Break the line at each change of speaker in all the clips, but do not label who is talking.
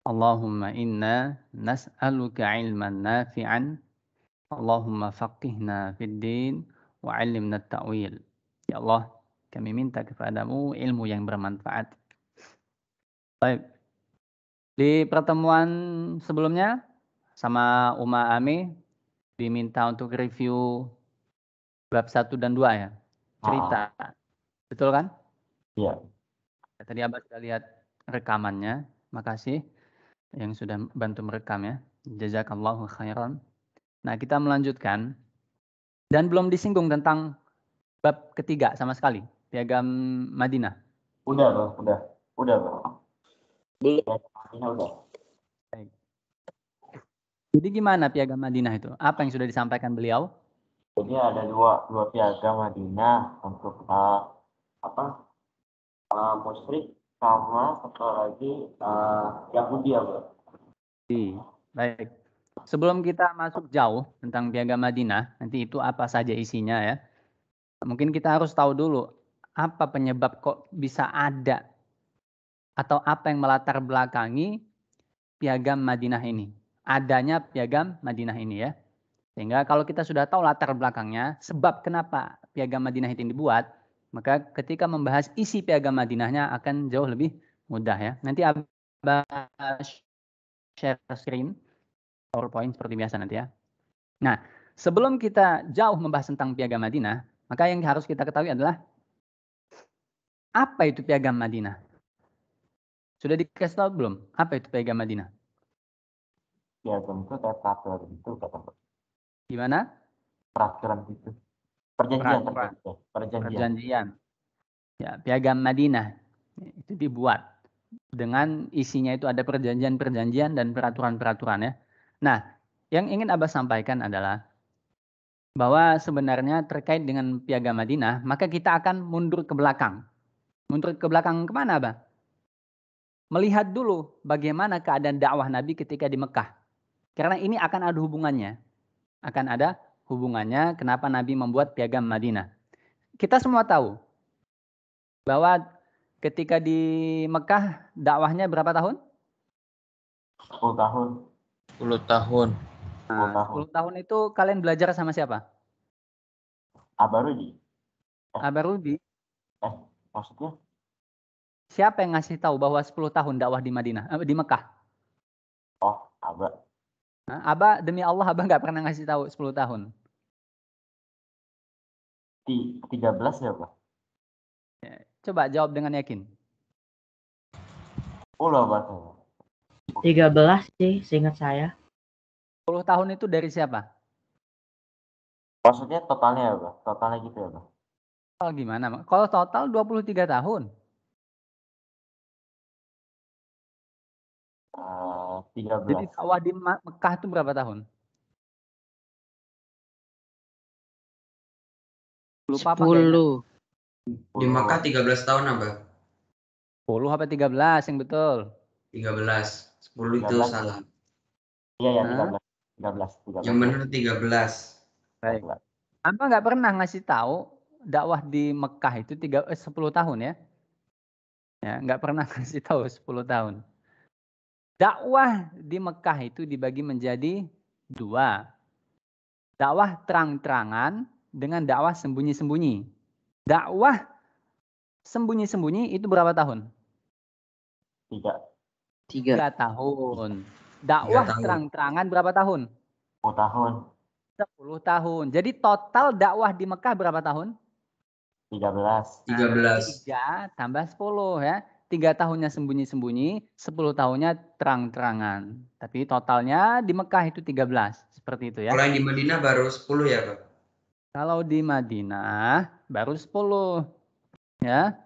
Allahumma inna nas'aluka ilman nafi'an. Allahumma faqihna fid din wa 'allimna at-ta'wil. Ya Allah, kami minta kepadamu ilmu yang bermanfaat. Baik. Di pertemuan sebelumnya sama Uma Ami diminta untuk review bab 1 dan 2 ya. Cerita. Betul kan?
Iya.
Tadi Abah sudah lihat rekamannya. Makasih yang sudah bantu merekam ya. Jazakallahu khairan. Nah, kita melanjutkan dan belum disinggung tentang bab ketiga sama sekali, Piagam Madinah.
Udah, Bang. Udah, Bang. Madinah udah.
Baik. Jadi gimana Piagam Madinah itu? Apa yang sudah disampaikan beliau?
Jadi ada dua piagam Madinah untuk musyrik sama satu lagi Yahudi ya, Bang.
Baik. Sebelum kita masuk jauh tentang Piagam Madinah, nanti itu apa saja isinya ya. Mungkin kita harus tahu dulu apa penyebab kok bisa ada atau apa yang melatar belakangi Piagam Madinah ini. Adanya Piagam Madinah ini ya. Sehingga kalau kita sudah tahu latar belakangnya, sebab kenapa Piagam Madinah itu dibuat, maka ketika membahas isi Piagam Madinahnya akan jauh lebih mudah ya. Nanti Abah share screen PowerPoint seperti biasa nanti ya. Nah, sebelum kita jauh membahas tentang Piagam Madinah, maka yang harus kita ketahui adalah apa itu Piagam Madinah? Sudah dikasih tahu belum? Apa itu Piagam Madinah?
Piagam itu kayak peraturan itu, kata Bang.
Gimana?
Peraturan itu. Perjanjian.
Ya, Piagam Madinah itu dibuat dengan isinya itu ada perjanjian-perjanjian dan peraturan-peraturan ya. Nah, yang ingin Abah sampaikan adalah bahwa sebenarnya terkait dengan Piagam Madinah, maka kita akan mundur ke belakang. Mundur ke belakang kemana, Abah? Melihat dulu bagaimana keadaan dakwah Nabi ketika di Mekah. Karena ini akan ada hubungannya. Akan ada hubungannya kenapa Nabi membuat Piagam Madinah. Kita semua tahu bahwa ketika di Mekah dakwahnya berapa tahun?
10 tahun.
10 tahun.
Nah, 10 tahun itu kalian belajar sama siapa?
Abarudi.
Abarudi.
Maksudnya?
Siapa yang ngasih tahu bahwa 10 tahun dakwah di Madinah, di Mekah?
Oh, Abah.
Nah, Abah demi Allah Abah nggak pernah ngasih tahu 10 tahun.
13 ya, Pak?
Coba jawab dengan yakin.
10, Pak.
13 sih, seingat saya.
10 tahun itu dari siapa?
Maksudnya totalnya ya, Pak? Totalnya gitu ya, Pak?
Total gimana? Kalau total 23 tahun.
13.
Jadi dakwah di Mekah itu berapa tahun? Lupa apa?
10.
Di Mekah 13 tahun, Abah.
10 apa 13 yang betul?
13. 10 itu
13.
salah.
Iya, ya,
Hah?
13.
Yang benar 13.
Baik. Abah nggak pernah ngasih tahu dakwah di Mekah itu 10 tahun ya. Ya, nggak pernah ngasih tahu 10 tahun. Dakwah di Mekah itu dibagi menjadi 2. Dakwah terang-terangan dengan dakwah sembunyi-sembunyi. Dakwah sembunyi-sembunyi itu berapa tahun? 3 tahun. Dakwah terang-terangan berapa tahun?
10 tahun.
10 tahun. Jadi total dakwah di Mekah berapa tahun?
13.
13.
3 tambah 10 ya. 3 tahunnya sembunyi-sembunyi, 10 tahunnya terang-terangan. Tapi totalnya di Mekah itu 13. Seperti itu ya.
Kalau yang di Madinah baru 10 ya, Pak?
Kalau di Madinah baru 10. Ya.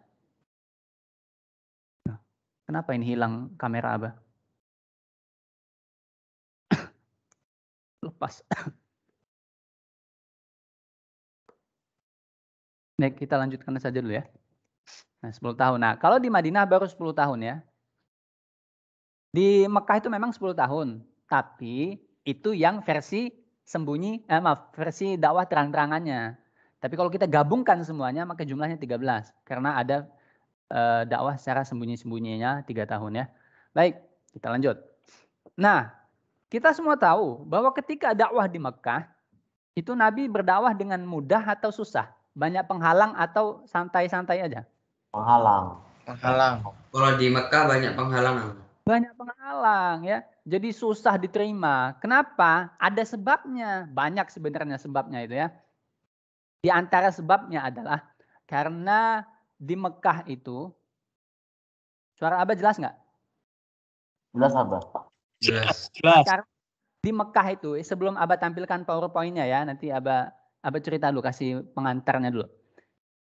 Kenapa ini hilang kamera Abah? Lepas. Baik, kita lanjutkan saja dulu ya. Nah, 10 tahun. Nah, kalau di Madinah baru 10 tahun ya. Di Mekah itu memang 10 tahun. Tapi itu yang versi versi dakwah terang-terangannya. Tapi kalau kita gabungkan semuanya maka jumlahnya 13. Karena ada dakwah secara sembunyi-sembunyinya 3 tahun ya. Baik, Kita lanjut. Nah, kita semua tahu bahwa ketika dakwah di Mekah, itu Nabi berdakwah dengan mudah atau susah? Banyak penghalang atau santai-santai aja?
Penghalang.
Kalau di Mekah banyak penghalang.
Banyak penghalang ya. Jadi susah diterima. Kenapa? Ada sebabnya. Banyak sebenarnya sebabnya itu ya. Di antara sebabnya adalah karena di Mekah itu, suara Abah jelas nggak?
Jelas Abah.
Jelas.
Karena di Mekah itu, sebelum Abah tampilkan PowerPoint-nya ya, nanti Abah cerita dulu, kasih pengantarnya dulu.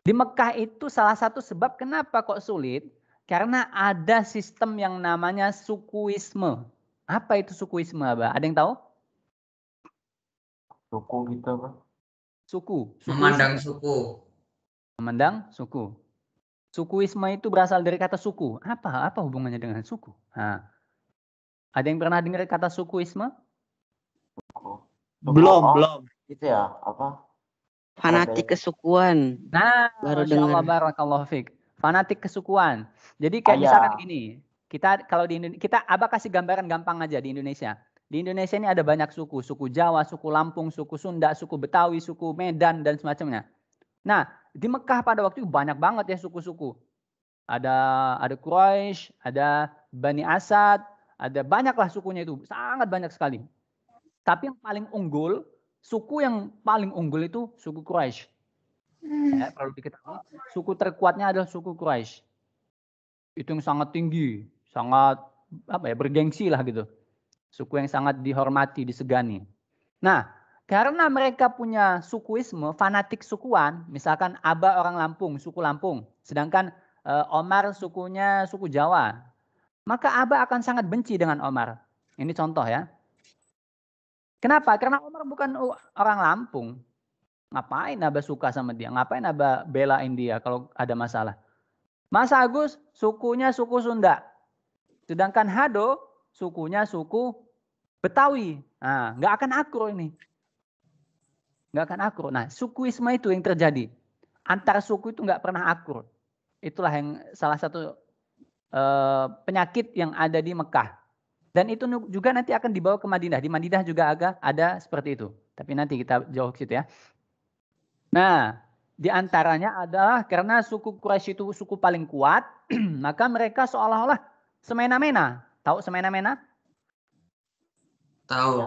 Di Mekah itu salah satu sebab kenapa kok sulit, karena ada sistem yang namanya sukuisme. Apa itu sukuisme, Abah? Ada yang tahu?
Suku gitu Abah.
Suku.
Memandang suku.
Memandang suku. Sukuisme itu berasal dari kata suku. Apa hubungannya dengan suku? Nah, ada yang pernah dengar kata sukuisme?
Suku.
Belum.
Itu ya, apa?
Fanatik kesukuan.
Nah,
Baru
Masya Allah,
dengar.
barakallahu fiik. Fanatik kesukuan. Jadi kayak misalkan gini, kita kalau di Indonesia, Abah kasih gambaran gampang aja di Indonesia. Di Indonesia ini ada banyak suku, suku Jawa, suku Lampung, suku Sunda, suku Betawi, suku Medan dan semacamnya. Nah, di Mekah pada waktu itu banyak banget ya suku-suku. Ada Quraisy, ada Bani Asad, ada banyaklah sukunya itu, sangat banyak sekali. Tapi yang paling unggul, suku yang paling unggul itu suku Quraisy. Ya, perlu diketahui, suku terkuatnya adalah suku Quraisy. Itu yang sangat tinggi, sangat bergengsi lah gitu. Suku yang sangat dihormati, disegani. Nah, karena mereka punya sukuisme, fanatik sukuan, misalkan Abah orang Lampung, suku Lampung, sedangkan Omar sukunya suku Jawa, maka Abah akan sangat benci dengan Omar. Ini contoh ya. Kenapa? Karena Omar bukan orang Lampung. Ngapain Abah suka sama dia? Ngapain Abah belain dia kalau ada masalah? Mas Agus sukunya suku Sunda. Sedangkan Hado sukunya suku Betawi. Nah, nggak akan akur ini. Nggak akan akur. Nah, sukuisme itu yang terjadi. Antar suku itu nggak pernah akur. Itulah yang salah satu penyakit yang ada di Mekah. Dan itu juga nanti akan dibawa ke Madinah. Di Madinah juga agak ada seperti itu. Tapi nanti kita jauh ke situ ya. Nah, di antaranya adalah karena suku Quraisy itu suku paling kuat, maka mereka seolah-olah semena-mena. Tahu semena-mena?
Tahu.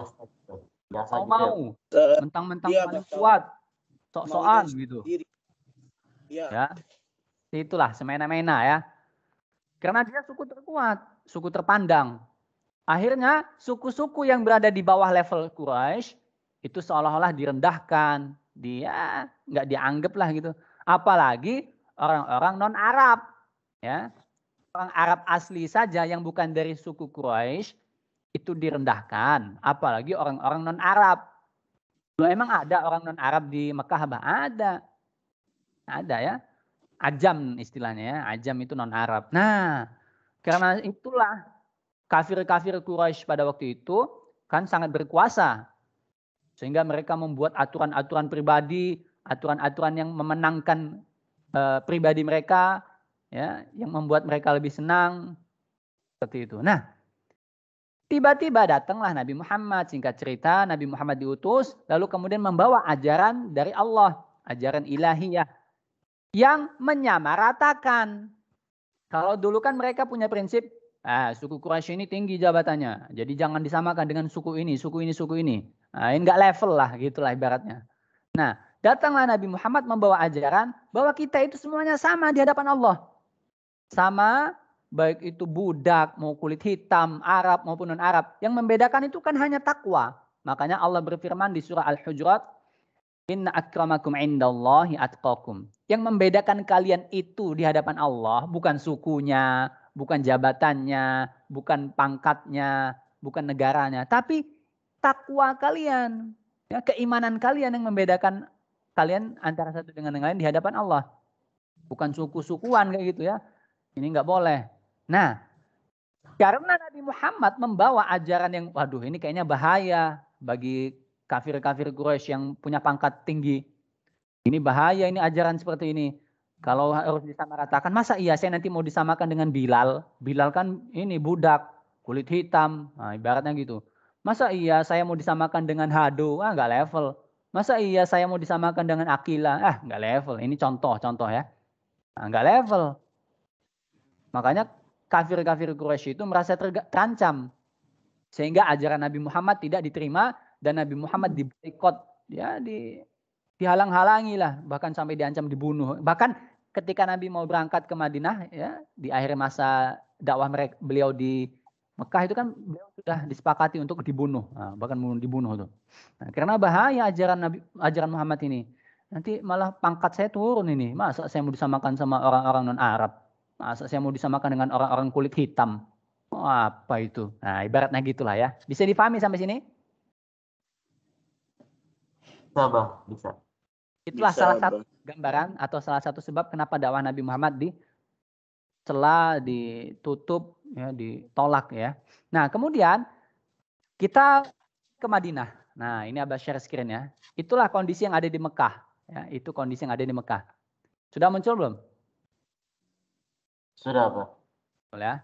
Biasa gitu.
Mau. Mentang-mentang paling kuat. Sok-sokan gitu. Ya. Itulah semena-mena ya. Karena dia suku terkuat, suku terpandang. Akhirnya suku-suku yang berada di bawah level Quraisy itu seolah-olah direndahkan, dia nggak dianggap lah gitu. Apalagi orang-orang non-Arab, ya, orang Arab asli saja yang bukan dari suku Quraisy itu direndahkan. Apalagi orang-orang non-Arab. Loh, emang ada orang non-Arab di Mekah? Ada ya. Ajam istilahnya ya. Ajam itu non-Arab. Nah, karena itulah kafir-kafir Quraisy pada waktu itu kan sangat berkuasa. Sehingga mereka membuat aturan-aturan pribadi, aturan-aturan yang memenangkan pribadi mereka, ya, yang membuat mereka lebih senang. Seperti itu. Nah, tiba-tiba datanglah Nabi Muhammad. Singkat cerita, Nabi Muhammad diutus, lalu kemudian membawa ajaran dari Allah. Ajaran ilahiyah. Yang menyamaratakan. Kalau dulu kan mereka punya prinsip, suku Quraisy ini tinggi jabatannya. Jadi jangan disamakan dengan suku ini, suku ini, suku ini. Nah, ini enggak level lah, gitulah ibaratnya. Nah, datanglah Nabi Muhammad membawa ajaran bahwa kita itu semuanya sama di hadapan Allah. Sama, baik itu budak, mau kulit hitam, Arab maupun non-Arab. Yang membedakan itu kan hanya takwa. Makanya Allah berfirman di surah Al-Hujurat, Inna akramakum indallahi atqakum. Yang membedakan kalian itu di hadapan Allah bukan sukunya, bukan jabatannya, bukan pangkatnya, bukan negaranya, tapi takwa kalian, ya, keimanan kalian yang membedakan kalian antara satu dengan yang lain di hadapan Allah. Bukan suku-sukuan kayak gitu ya. Ini nggak boleh. Nah, karena Nabi Muhammad membawa ajaran yang, waduh ini kayaknya bahaya bagi kafir-kafir Quraisy yang punya pangkat tinggi. Ini bahaya, ini ajaran seperti ini. Kalau harus disamaratakan, masa iya saya nanti mau disamakan dengan Bilal? Bilal kan ini budak. kulit hitam. Nah, ibaratnya gitu. Masa iya saya mau disamakan dengan Hado? Ah, nggak level. Masa iya saya mau disamakan dengan Akila? Ah, nggak level. Ini contoh ya. Nah, nggak level. Makanya kafir-kafir Quraisy itu merasa terancam. Sehingga ajaran Nabi Muhammad tidak diterima dan Nabi Muhammad diboikot. Ya, dihalang-halangi lah. Bahkan sampai diancam dibunuh. Bahkan ketika Nabi mau berangkat ke Madinah, ya, di akhir masa dakwah beliau di Mekah itu kan beliau sudah disepakati untuk dibunuh. Nah, bahkan dibunuh tuh. Nah, karena bahaya ajaran Muhammad ini. Nanti malah pangkat saya turun ini. Masa saya mau disamakan sama orang-orang non-Arab? Masa saya mau disamakan dengan orang-orang kulit hitam? Oh, apa itu? Nah, ibaratnya gitulah ya. Bisa dipahami sampai sini?
Bisa, Bang. Bisa.
Itulah salah satu gambaran atau salah satu sebab kenapa dakwah Nabi Muhammad dicela, ditutup, ya, ditolak ya. Nah, kemudian kita ke Madinah. Nah, ini Abah share screen ya. Itulah kondisi yang ada di Mekah. Ya, itu kondisi yang ada di Mekah. Sudah muncul belum?
Sudah, Bang.
Betul ya.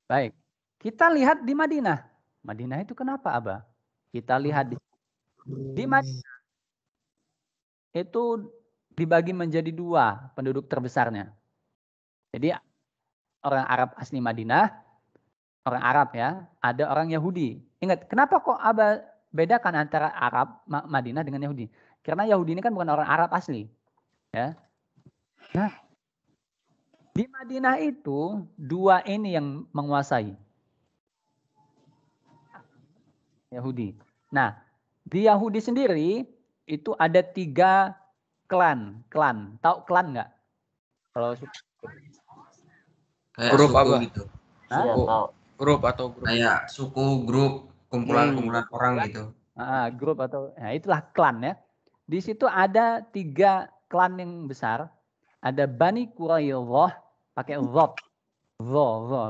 Baik. Kita lihat di Madinah. Madinah itu kenapa, Abah? Kita lihat di Madinah itu dibagi menjadi 2 penduduk terbesarnya. Jadi orang Arab asli Madinah, orang Arab ya, ada orang Yahudi. Ingat, kenapa kok Abah bedakan antara Arab Madinah dengan Yahudi? Karena Yahudi ini kan bukan orang Arab asli. Ya. Nah, di Madinah itu 2 ini yang menguasai. Yahudi. Nah, di Yahudi sendiri itu ada 3 klan. Tahu klan nggak? Kalau
Kayak
Grup
suku
apa?
gitu.
Iya,
Suku.
tahu.
Grup atau grup?
Kayak suku, grup, kumpulan orang gitu.
Grup atau nah itulah klan ya. Di situ ada 3 klan yang besar. Ada Bani Quraidah pakai dhad.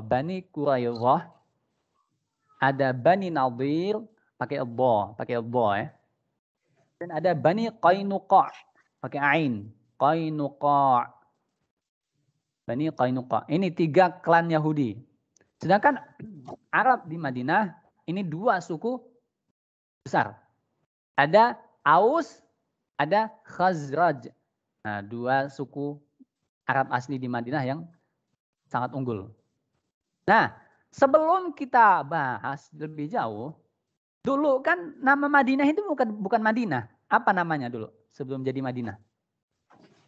Bani Quraidah. Ada Bani Nadir pakai dha ya. Dan ada Bani Qainuqa pakai ain. Qainuqa. Bani Qainuqa. Ini 3 klan Yahudi. Sedangkan Arab di Madinah ini 2 suku besar. Ada Aus, ada Khazraj. Nah, 2 suku Arab asli di Madinah yang sangat unggul. Nah, sebelum kita bahas lebih jauh, dulu kan nama Madinah itu bukan Madinah. Apa namanya dulu sebelum jadi Madinah?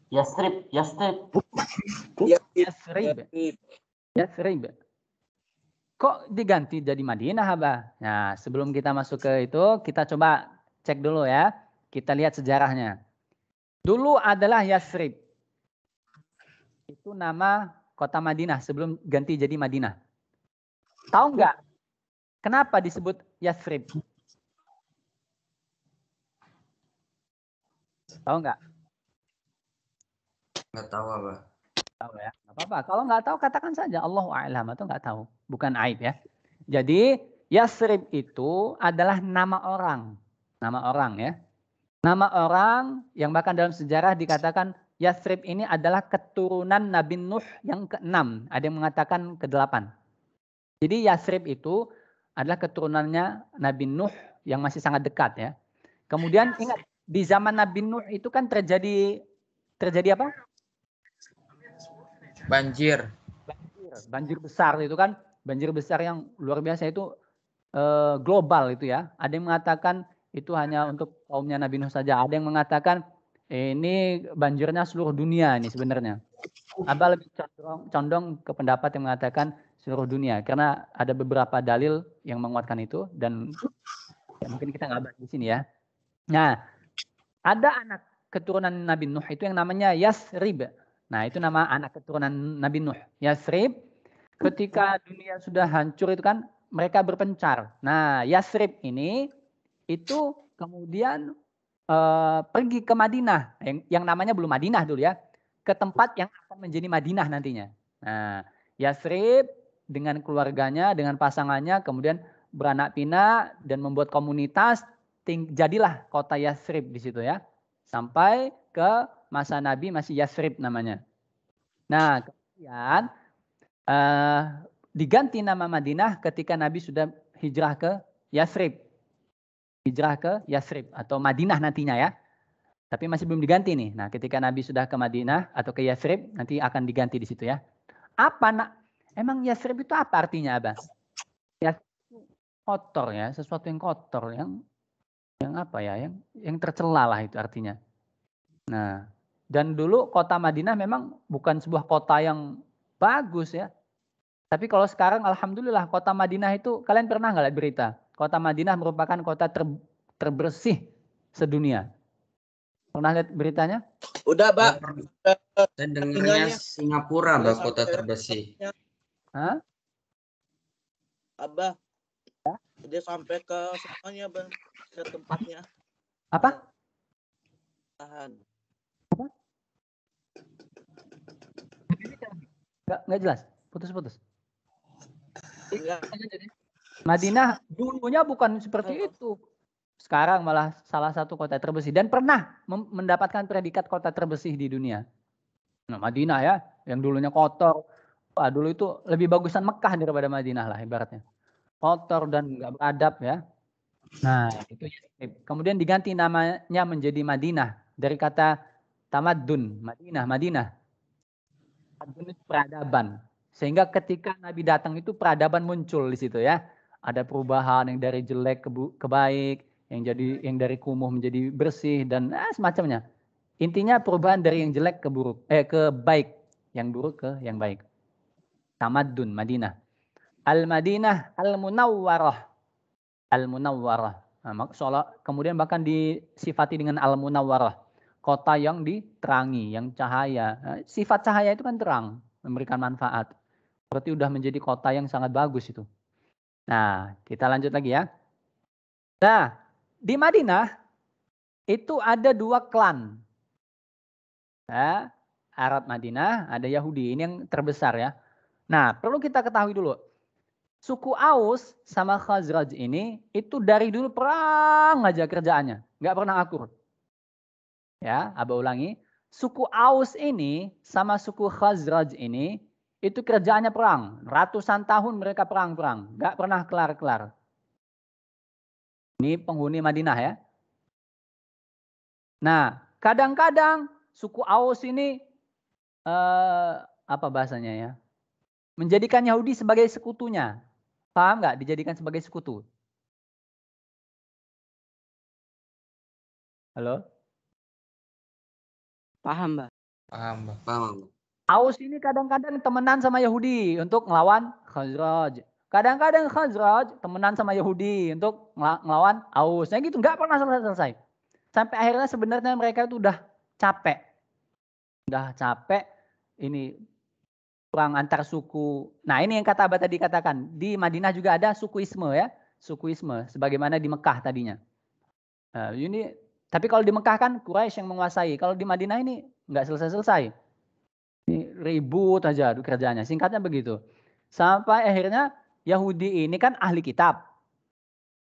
Yastrib.
Yathrib. Kok diganti jadi Madinah, Abah? Nah, sebelum kita masuk ke itu, kita coba cek dulu ya. Kita lihat sejarahnya. Dulu adalah Yathrib. Itu nama kota Madinah sebelum ganti jadi Madinah. Tahu nggak kenapa disebut Yathrib? Tahu nggak?
Nggak tahu apa.
Tahu ya, nggak apa-apa. Kalau nggak tahu katakan saja Allahu a'lam atau nggak tahu, bukan aib ya. Jadi Yathrib itu adalah nama orang ya. Nama orang yang bahkan dalam sejarah dikatakan Yathrib ini adalah keturunan Nabi Nuh yang ke-6. Ada yang mengatakan ke-8. Jadi Yathrib itu adalah keturunannya Nabi Nuh yang masih sangat dekat ya. Kemudian ingat di zaman Nabi Nuh itu kan terjadi apa? Banjir besar itu kan, banjir besar yang luar biasa itu global itu ya. Ada yang mengatakan itu hanya untuk kaumnya Nabi Nuh saja. Ada yang mengatakan ini banjirnya seluruh dunia ini sebenarnya. Abah lebih condong ke pendapat yang mengatakan seluruh dunia karena ada beberapa dalil yang menguatkan itu dan ya, mungkin kita nggak bahas di sini ya. Nah, ada anak keturunan Nabi Nuh itu yang namanya Yathrib. Nah, itu nama anak keturunan Nabi Nuh. Yathrib, ketika dunia sudah hancur itu kan mereka berpencar. Nah, Yathrib ini itu kemudian pergi ke Madinah. Yang namanya belum Madinah dulu ya. Ke tempat yang akan menjadi Madinah nantinya. Nah, Yathrib dengan keluarganya, dengan pasangannya, kemudian beranak pinak dan membuat komunitas. Jadilah kota Yathrib di situ ya. Sampai ke masa Nabi masih Yathrib namanya. Nah, kemudian diganti nama Madinah ketika Nabi sudah hijrah ke Yathrib. Hijrah ke Yathrib atau Madinah nantinya ya. Tapi masih belum diganti nih. Nah, ketika Nabi sudah ke Madinah atau ke Yathrib, nanti akan diganti di situ ya. Emang Yathrib itu apa artinya, Abah? Yathrib kotor ya, sesuatu yang kotor, yang apa ya, yang tercela lah itu artinya. Nah, dan dulu kota Madinah memang bukan sebuah kota yang bagus ya. Tapi kalau sekarang alhamdulillah kota Madinah itu, kalian pernah nggak lihat berita? Kota Madinah merupakan kota terbersih sedunia. Pernah lihat beritanya?
Udah, Pak.
Saya dengarnya Singapura, Bang, kota terbersih.
Hah?
Abah. Udah sampai ke semuanya, Bang. Ke tempatnya.
Apa?
Tahan.
Apa? Nggak jelas. Putus-putus. Madinah dulunya bukan seperti itu. Sekarang malah salah satu kota terbersih. Dan pernah mendapatkan predikat kota terbersih di dunia. Nah, Madinah ya, yang dulunya kotor. Wah, dulu itu lebih bagusan Mekah daripada Madinah lah ibaratnya. Kotor dan nggak beradab ya. Nah, itu kemudian diganti namanya menjadi Madinah. Dari kata tamaddun, Madinah. Tamaddun itu peradaban. Sehingga ketika Nabi datang itu peradaban muncul di situ ya. Ada perubahan yang dari jelek ke baik, yang dari kumuh menjadi bersih dan semacamnya. Intinya perubahan dari yang jelek ke baik, yang buruk ke yang baik. Tamaddun Madinah. Al-Madinah Al-Munawwarah. Al-Munawwarah. Nah, kemudian bahkan disifati dengan Al-Munawwarah. Kota yang diterangi, yang cahaya. Sifat cahaya itu kan terang, memberikan manfaat. Berarti udah menjadi kota yang sangat bagus itu. Nah, kita lanjut lagi ya. Nah, di Madinah itu ada 2 klan. Ya, Arab Madinah, ada Yahudi. Ini yang terbesar ya. Nah, perlu kita ketahui dulu. Suku Aus sama Khazraj ini itu dari dulu perang aja kerjaannya. Nggak pernah akur. Ya, Abah ulangi. Suku Aus ini sama suku Khazraj ini itu kerjaannya perang. Ratusan tahun mereka perang-perang. Nggak pernah kelar-kelar. Ini penghuni Madinah ya. Nah, kadang-kadang suku Aus ini apa bahasanya ya? Menjadikan Yahudi sebagai sekutunya. Paham nggak? Dijadikan sebagai sekutu. Halo?
Paham, Mbak?
Paham.
Aus ini kadang-kadang temenan sama Yahudi untuk ngelawan Khazraj. Kadang-kadang Khazraj temenan sama Yahudi untuk ngelawan Aus. Nah gitu, nggak pernah selesai. Sampai akhirnya sebenarnya mereka itu udah capek. Ini perang antar suku. Nah ini yang kata Abah tadi katakan. Di Madinah juga ada sukuisme ya. Sukuisme. Sebagaimana di Mekah tadinya. Nah, tapi kalau di Mekah kan Quraisy yang menguasai. Kalau di Madinah ini nggak selesai-selesai. Ini ribut aja kerjanya. Singkatnya begitu. Sampai akhirnya Yahudi ini kan ahli kitab.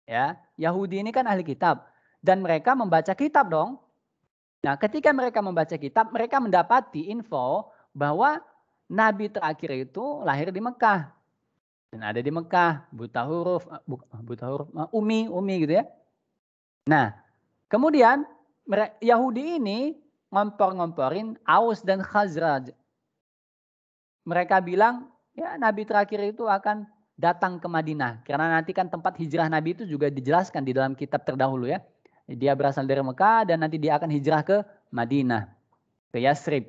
Ya, Yahudi ini kan ahli kitab. Dan mereka membaca kitab dong. Nah ketika mereka membaca kitab, mereka mendapati info bahwa Nabi terakhir itu lahir di Mekah. Dan ada di Mekah, buta huruf, umi gitu ya. Nah, kemudian Yahudi ini ngompor-ngomporin Aus dan Khazraj. Mereka bilang, ya Nabi terakhir itu akan datang ke Madinah. Karena nanti kan tempat hijrah Nabi itu juga dijelaskan di dalam kitab terdahulu ya. Dia berasal dari Mekah dan nanti dia akan hijrah ke Madinah, ke Yathrib.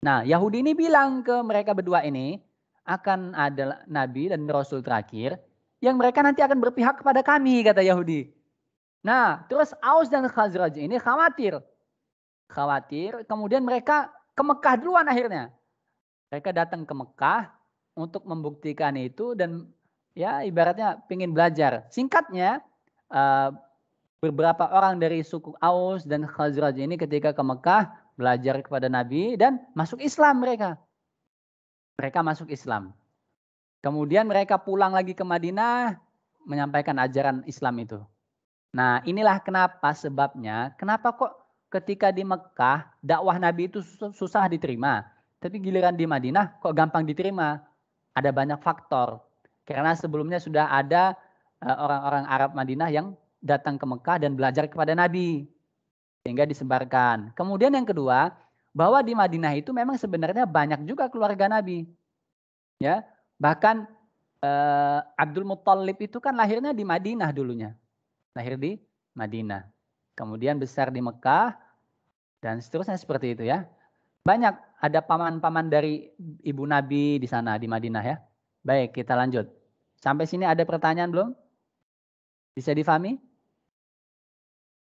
Nah, Yahudi ini bilang ke mereka berdua ini, akan ada Nabi dan Rasul terakhir, yang mereka nanti akan berpihak kepada kami, kata Yahudi. Nah, terus Aus dan Khazraj ini khawatir, kemudian mereka ke Mekah duluan akhirnya. Mereka datang ke Mekah untuk membuktikan itu dan ya ibaratnya pengen belajar. Singkatnya, beberapa orang dari suku Aus dan Khazraj ini ketika ke Mekah belajar kepada Nabi dan masuk Islam mereka. Mereka masuk Islam. Kemudian mereka pulang lagi ke Madinah menyampaikan ajaran Islam itu. Nah inilah sebabnya kenapa kok ketika di Mekah dakwah Nabi itu susah diterima. Tapi giliran di Madinah kok gampang diterima. Ada banyak faktor. Karena sebelumnya sudah ada orang-orang Arab Madinah yang datang ke Mekah dan belajar kepada Nabi. Sehingga disebarkan. Kemudian yang kedua, bahwa di Madinah itu memang sebenarnya banyak juga keluarga Nabi. Ya, bahkan Abdul Muttalib itu kan lahirnya di Madinah dulunya. Lahir di Madinah. Kemudian besar di Mekah dan seterusnya seperti itu ya. Banyak ada paman-paman dari ibu Nabi di sana di Madinah ya. Baik, kita lanjut. Sampai sini ada pertanyaan belum? Bisa difahami?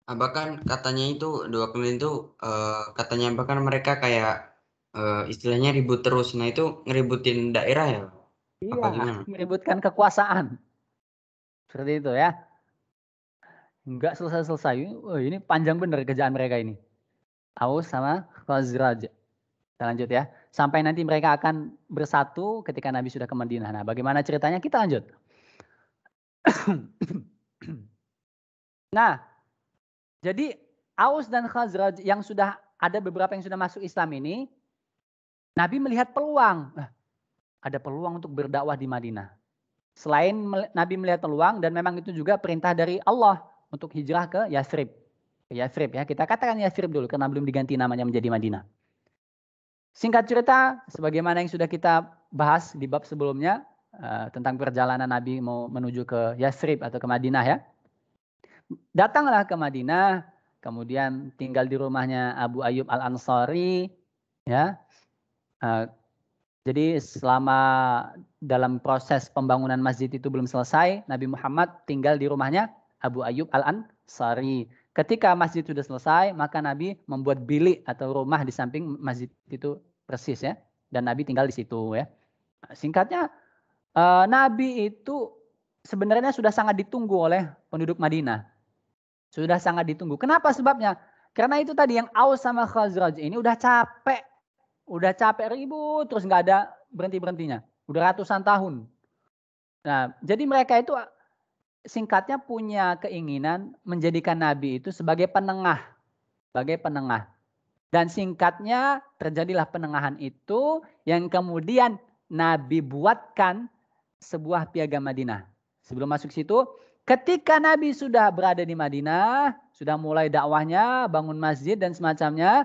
Bahkan katanya itu dua keliling itu katanya bahkan mereka kayak istilahnya ribut terus. Nah itu ngeributin daerah ya? Apa
Iya,
gimana?
meributkan kekuasaan. Seperti itu ya. Enggak selesai-selesai. Oh, ini panjang bener kerjaan mereka ini. Aus sama Khazraj. Kita lanjut ya. Sampai nanti mereka akan bersatu ketika Nabi sudah ke Madinah. Nah, bagaimana ceritanya? Kita lanjut. Nah, jadi Aus dan Khazraj yang sudah ada beberapa yang sudah masuk Islam ini, Nabi melihat peluang. Ada peluang untuk berdakwah di Madinah. Selain Nabi melihat peluang dan memang itu juga perintah dari Allah untuk hijrah ke Yathrib. Ke Yathrib ya. Kita katakan Yathrib dulu karena belum diganti namanya menjadi Madinah. Singkat cerita, sebagaimana yang sudah kita bahas di bab sebelumnya tentang perjalanan Nabi mau menuju ke Yathrib atau ke Madinah ya. Datanglah ke Madinah, kemudian tinggal di rumahnya Abu Ayyub Al-Ansari ya. Jadi selama dalam proses pembangunan masjid itu belum selesai, Nabi Muhammad tinggal di rumahnya Abu Ayyub Al-Ansari. Ketika masjid sudah selesai, maka Nabi membuat bilik atau rumah di samping masjid itu persis ya. Dan Nabi tinggal di situ ya. Singkatnya, Nabi itu sebenarnya sudah sangat ditunggu oleh penduduk Madinah. Sudah sangat ditunggu. Kenapa sebabnya? Karena itu tadi yang Aus sama Khazraj ini udah capek ribut terus nggak ada berhenti-berhentinya. Udah ratusan tahun. Nah, jadi mereka itu singkatnya punya keinginan menjadikan Nabi itu sebagai penengah. Dan singkatnya terjadilah penengahan itu yang kemudian Nabi buatkan sebuah piagam Madinah. Sebelum masuk situ, ketika Nabi sudah berada di Madinah, sudah mulai dakwahnya, bangun masjid dan semacamnya,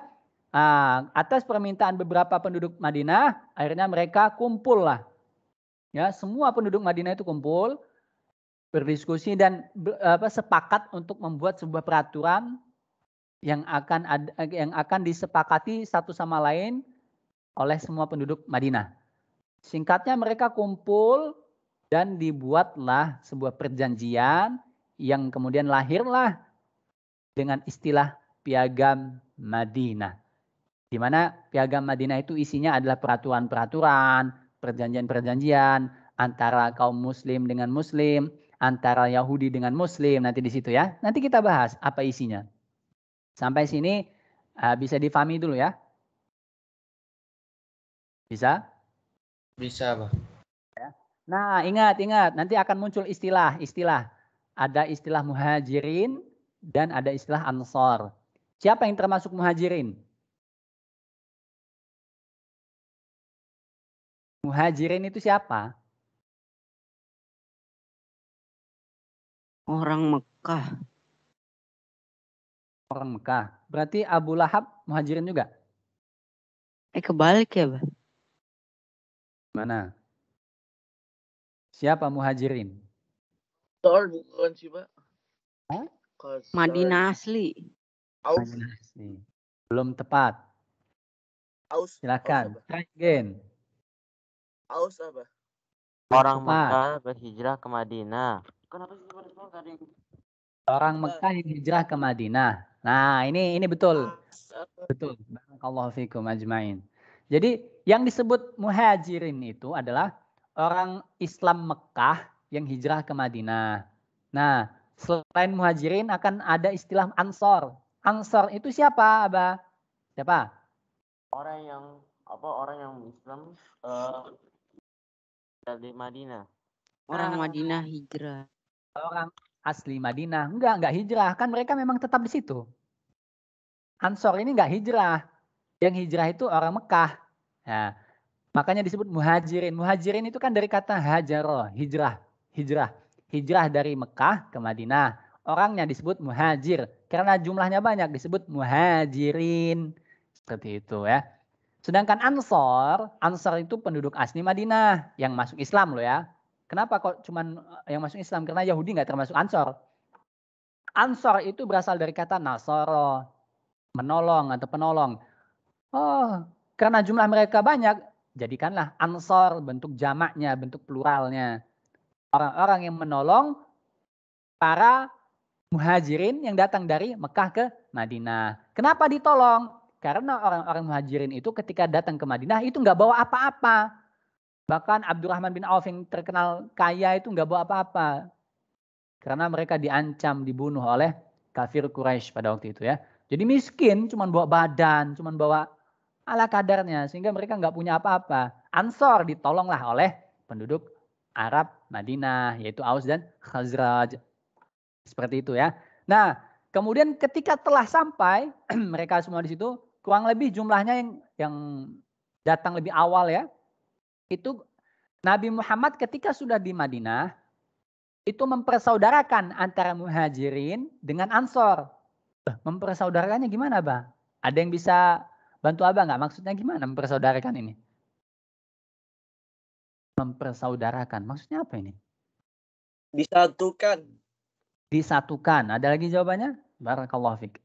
atas permintaan beberapa penduduk Madinah, akhirnya mereka kumpul lah. Ya, semua penduduk Madinah itu kumpul, berdiskusi dan sepakat untuk membuat sebuah peraturan yang akan disepakati satu sama lain oleh semua penduduk Madinah. Singkatnya mereka kumpul dan dibuatlah sebuah perjanjian yang kemudian lahirlah dengan istilah Piagam Madinah. Di mana Piagam Madinah itu isinya adalah peraturan-peraturan, perjanjian-perjanjian antara kaum muslim dengan muslim, antara Yahudi dengan muslim, nanti di situ ya. Nanti kita bahas apa isinya. Sampai sini bisa difahami dulu ya. Bisa?
Bisa, Pak.
Nah, ingat, nanti akan muncul istilah. Ada istilah muhajirin dan ada istilah ansor. Siapa yang termasuk muhajirin? Muhajirin itu siapa?
Orang Mekah.
Orang Mekah. Berarti Abu Lahab muhajirin juga?
Kebalik ya, Bang?
Mana? Siapa muhajirin?
Ansor bukan sih, Pak?
Hah?
Madinah asli.
Aus.
Belum tepat.
Aus.
Silakan. Try again.
Aus apa?
Orang
Tepat.
Mekah berhijrah ke Madinah. Kenapa sih ada yang
Orang Mekah yang hijrah ke Madinah. Nah, ini betul. Betul. Barakallahu fikum ajmain. Jadi yang disebut muhajirin itu adalah orang Islam Mekah yang hijrah ke Madinah. Nah, selain muhajirin akan ada istilah ansor. Ansor itu siapa, Abah? Siapa?
orang yang Islam dari Madinah.
Orang Madinah hijrah.
Orang asli Madinah. Enggak hijrah. Kan mereka memang tetap di situ. Ansor ini enggak hijrah. Yang hijrah itu orang Mekah. Nah, Makanya disebut muhajirin. Muhajirin itu kan dari kata hajaro, hijrah. Hijrah dari Mekah ke Madinah. Orangnya disebut muhajir. Karena jumlahnya banyak disebut muhajirin. Seperti itu ya. Sedangkan Ansor itu penduduk asli Madinah. Yang masuk Islam loh ya. Kenapa kok cuman yang masuk Islam? Karena Yahudi nggak termasuk Ansor. Ansor itu berasal dari kata nasoro. Menolong atau penolong. Oh, karena jumlah mereka banyak, jadikanlah ansor bentuk jamaknya, bentuk pluralnya. Orang-orang yang menolong para muhajirin yang datang dari Mekah ke Madinah. Kenapa ditolong? Karena orang-orang muhajirin itu ketika datang ke Madinah itu nggak bawa apa-apa. Bahkan Abdurrahman bin Auf yang terkenal kaya itu nggak bawa apa-apa. Karena mereka diancam, dibunuh oleh kafir Quraisy pada waktu itu ya. Jadi miskin, cuma bawa badan, cuma bawa ala kadarnya, sehingga mereka nggak punya apa-apa. Ansor ditolonglah oleh penduduk Arab Madinah, yaitu Aus dan Khazraj. Seperti itu ya. Nah, kemudian ketika telah sampai mereka semua di situ, kurang lebih jumlahnya yang datang lebih awal ya, itu Nabi Muhammad ketika sudah di Madinah, itu mempersaudarakan antara muhajirin dengan ansor. Mempersaudarakannya gimana, Bang? Ada yang bisa bantu Abang nggak? Maksudnya gimana mempersaudarakan ini? Mempersaudarakan, maksudnya apa ini?
Disatukan.
Disatukan. Ada lagi jawabannya? Barakallahu fiik.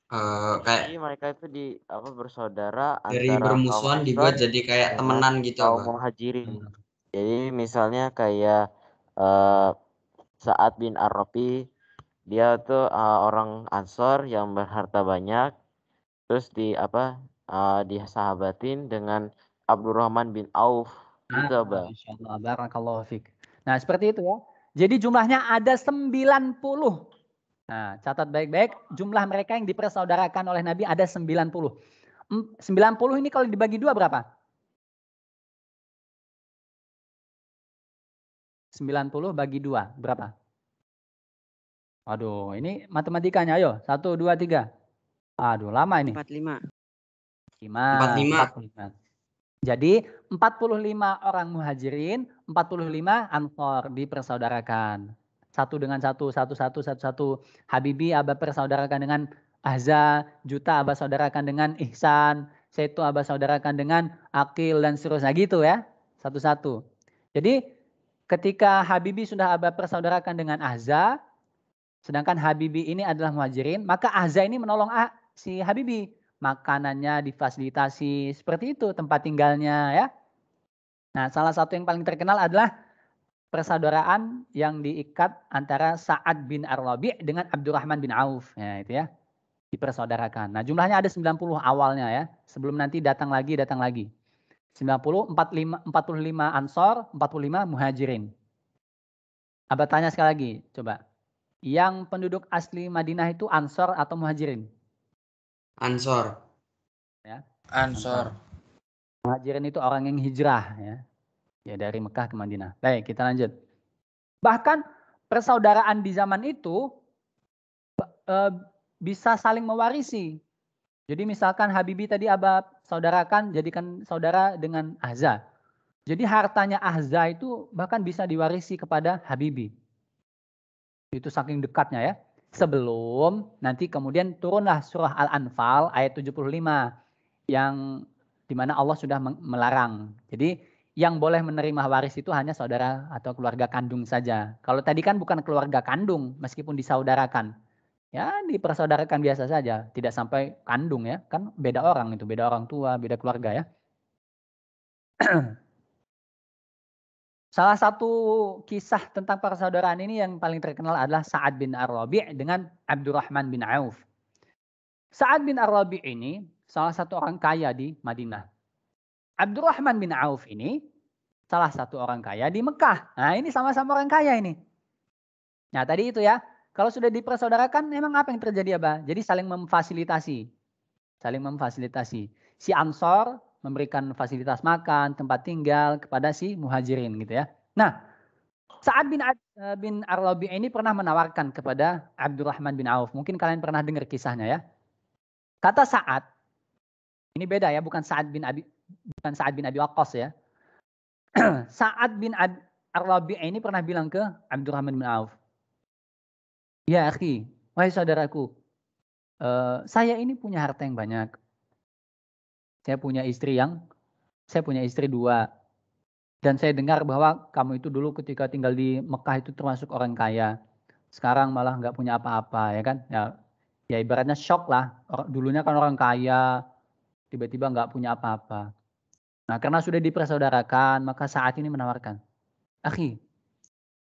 Kayak
Jadi mereka itu bersaudara
dari
antara
bermusuhan
kaum
dibuat
Ansor
jadi kayak
dengan
temenan gitu,
kaum
Bang.
Muhajirin. Jadi misalnya kayak eh, Sa'ad bin Ar-Rabi, dia tuh orang Ansor yang berharta banyak, terus disahabatin dengan Abdurrahman bin Auf gitu, Abang.
Insyaallah, barakallahu fiik. Nah, seperti itu ya. Jadi jumlahnya ada 90. Nah, catat baik-baik, jumlah mereka yang dipersaudarakan oleh Nabi ada 90. 90 ini kalau dibagi dua berapa? 90 bagi 2 berapa? Waduh, ini matematikanya ayo. 1, 2, 3. Aduh, lama ini.
45.
45. Jadi 45 orang muhajirin, 45 ansor dipersaudarakan. Satu dengan satu. Habibi Abah persaudarakan dengan Ahza, Juta Abah saudarakan dengan Ihsan, Setu Abah saudarakan dengan Akil dan seterusnya gitu ya. Satu-satu. Jadi ketika Habibi sudah Abah persaudarakan dengan Ahza, sedangkan Habibi ini adalah muhajirin, maka Ahza ini menolong si Habibi. Makanannya difasilitasi, seperti itu tempat tinggalnya ya. Nah, salah satu yang paling terkenal adalah persaudaraan yang diikat antara Sa'ad bin Ar-Rabi' dengan Abdurrahman bin Auf. Ya, itu ya. Dipersaudarakan. Nah, jumlahnya ada 90 awalnya ya. Sebelum nanti datang lagi. 90, 45 Ansor, 45 Muhajirin. Abah tanya sekali lagi, coba. Yang penduduk asli Madinah itu Ansor atau Muhajirin?
Ansor.
Ya.
Ansor.
Muhajirin itu orang yang hijrah ya. Ya dari Mekah ke Madinah. Baik, kita lanjut. Bahkan persaudaraan di zaman itu bisa saling mewarisi. Jadi misalkan Habibi tadi Abah saudarakan, jadikan saudara dengan Ahza. Jadi hartanya Ahza itu bahkan bisa diwarisi kepada Habibi. Itu saking dekatnya ya. Sebelum nanti kemudian turunlah surah Al-Anfal ayat 75 yang dimana Allah sudah melarang. Jadi yang boleh menerima waris itu hanya saudara atau keluarga kandung saja. Kalau tadi kan bukan keluarga kandung meskipun disaudarakan. Ya dipersaudarakan biasa saja. Tidak sampai kandung ya. Kan beda orang itu. Beda orang tua, beda keluarga ya. Salah satu kisah tentang persaudaraan ini yang paling terkenal adalah Sa'ad bin Ar-Rabi' dengan Abdurrahman bin Auf. Sa'ad bin Ar-Rabi' ini salah satu orang kaya di Madinah. Abdurrahman bin Auf ini salah satu orang kaya di Mekah. Nah ini sama-sama orang kaya ini. Nah tadi itu ya, kalau sudah dipersaudarakan memang apa yang terjadi Abah? Jadi saling memfasilitasi. Si Ansor memberikan fasilitas makan, tempat tinggal kepada si Muhajirin gitu ya. Nah, Sa'ad bin Ar-Rabi' ini pernah menawarkan kepada Abdurrahman bin Auf. Mungkin kalian pernah dengar kisahnya ya. Kata Sa'ad, ini beda ya, bukan Sa'ad bin bukan Sa'ad bin Abi Waqqas ya. Sa'ad bin Ar-Rabi' ini pernah bilang ke Abdurrahman bin Auf, ya akhi, wahai saudaraku, saya ini punya harta yang banyak. Saya punya istri 2. Dan saya dengar bahwa kamu itu dulu ketika tinggal di Mekah itu termasuk orang kaya. Sekarang malah nggak punya apa-apa, ya kan? Ya ibaratnya shock lah. Dulunya kan orang kaya, tiba-tiba nggak punya apa-apa. Nah, karena sudah dipersaudarakan, maka saat ini menawarkan, akhi,